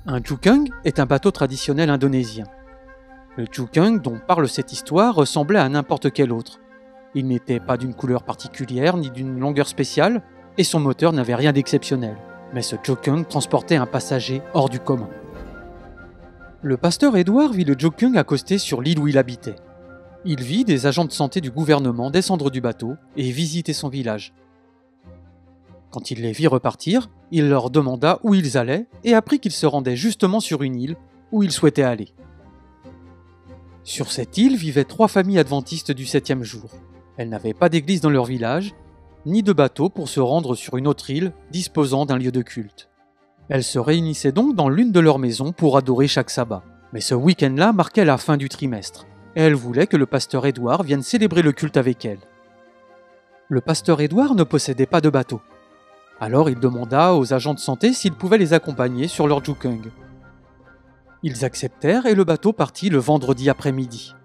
Un jukung est un bateau traditionnel indonésien. Le jukung dont parle cette histoire ressemblait à n'importe quel autre. Il n'était pas d'une couleur particulière ni d'une longueur spéciale, et son moteur n'avait rien d'exceptionnel. Mais ce jukung transportait un passager hors du commun. Le pasteur Edward vit le jukung accoster sur l'île où il habitait. Il vit des agents de santé du gouvernement descendre du bateau et visiter son village. Quand il les vit repartir, il leur demanda où ils allaient et apprit qu'ils se rendaient justement sur une île où ils souhaitaient aller. Sur cette île vivaient 3 familles adventistes du 7e jour. Elles n'avaient pas d'église dans leur village, ni de bateau pour se rendre sur une autre île disposant d'un lieu de culte. Elles se réunissaient donc dans l'une de leurs maisons pour adorer chaque sabbat. Mais ce week-end-là marquait la fin du trimestre, et elles voulaient que le pasteur Edward vienne célébrer le culte avec elles. Le pasteur Edward ne possédait pas de bateau. Alors il demanda aux agents de santé s'ils pouvaient les accompagner sur leur jukung. Ils acceptèrent et le bateau partit le vendredi après-midi.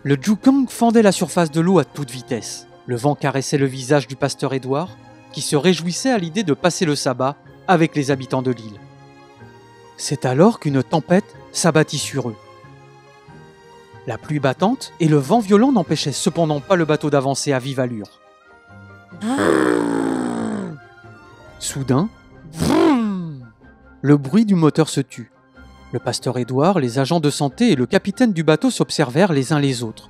Le jukung fendait la surface de l'eau à toute vitesse. Le vent caressait le visage du pasteur Edward, qui se réjouissait à l'idée de passer le sabbat avec les habitants de l'île. C'est alors qu'une tempête s'abattit sur eux. La pluie battante et le vent violent n'empêchaient cependant pas le bateau d'avancer à vive allure. Soudain, le bruit du moteur se tut. Le pasteur Edward, les agents de santé et le capitaine du bateau s'observèrent les uns les autres.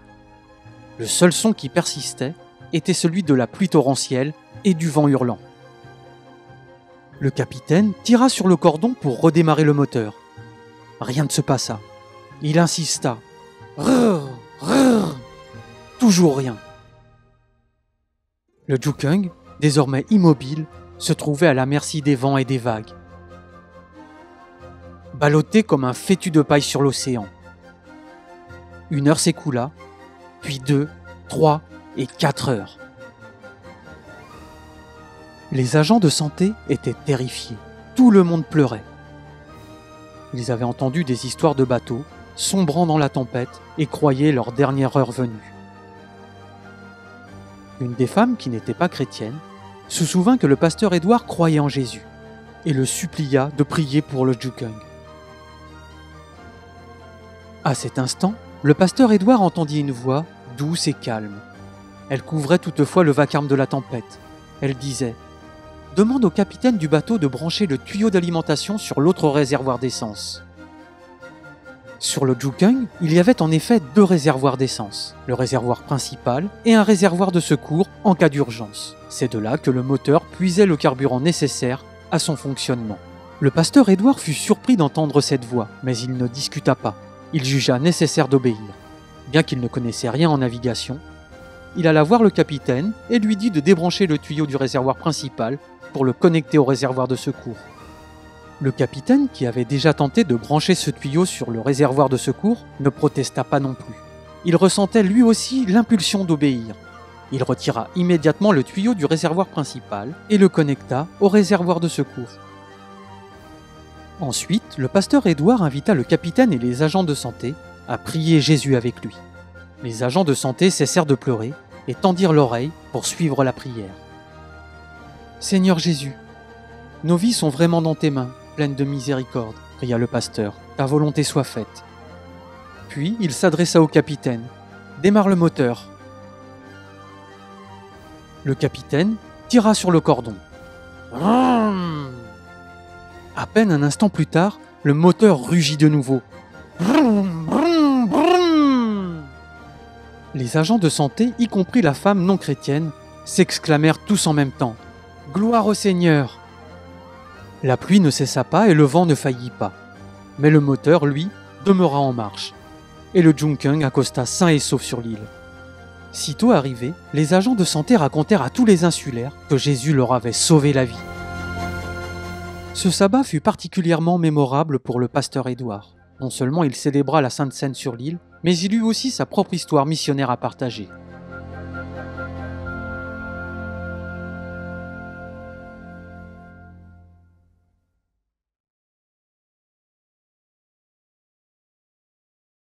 Le seul son qui persistait était celui de la pluie torrentielle et du vent hurlant. Le capitaine tira sur le cordon pour redémarrer le moteur. Rien ne se passa. Il insista. Rrr, rrr. Toujours rien. Le jukung, désormais immobile, se trouvait à la merci des vents et des vagues. Ballotté comme un fétu de paille sur l'océan. 1 heure s'écoula, puis 2, 3 et 4 heures. Les agents de santé étaient terrifiés. Tout le monde pleurait. Ils avaient entendu des histoires de bateaux, sombrant dans la tempête, et croyaient leur dernière heure venue. Une des femmes, qui n'était pas chrétienne, se souvint que le pasteur Edward croyait en Jésus, et le supplia de prier pour le jukung. À cet instant, le pasteur Edward entendit une voix douce et calme. Elle couvrait toutefois le vacarme de la tempête. Elle disait « Demande au capitaine du bateau de brancher le tuyau d'alimentation sur l'autre réservoir d'essence. » Sur le jukung, il y avait en effet 2 réservoirs d'essence, le réservoir principal et un réservoir de secours en cas d'urgence. C'est de là que le moteur puisait le carburant nécessaire à son fonctionnement. Le pasteur Edward fut surpris d'entendre cette voix, mais il ne discuta pas. Il jugea nécessaire d'obéir. Bien qu'il ne connaissait rien en navigation, il alla voir le capitaine et lui dit de débrancher le tuyau du réservoir principal pour le connecter au réservoir de secours. Le capitaine, qui avait déjà tenté de brancher ce tuyau sur le réservoir de secours, ne protesta pas non plus. Il ressentait lui aussi l'impulsion d'obéir. Il retira immédiatement le tuyau du réservoir principal et le connecta au réservoir de secours. Ensuite, le pasteur Edward invita le capitaine et les agents de santé à prier Jésus avec lui. Les agents de santé cessèrent de pleurer et tendirent l'oreille pour suivre la prière. « Seigneur Jésus, nos vies sont vraiment dans tes mains, pleines de miséricorde, » pria le pasteur. « Ta volonté soit faite. » Puis il s'adressa au capitaine. « Démarre le moteur. » Le capitaine tira sur le cordon. À peine un instant plus tard, le moteur rugit de nouveau. Les agents de santé, y compris la femme non chrétienne, s'exclamèrent tous en même temps. « Gloire au Seigneur !» La pluie ne cessa pas et le vent ne faillit pas. Mais le moteur, lui, demeura en marche. Et le jukung accosta sain et sauf sur l'île. Sitôt arrivés, les agents de santé racontèrent à tous les insulaires que Jésus leur avait sauvé la vie. Ce sabbat fut particulièrement mémorable pour le pasteur Edward. Non seulement il célébra la Sainte Seine sur l'île, mais il eut aussi sa propre histoire missionnaire à partager.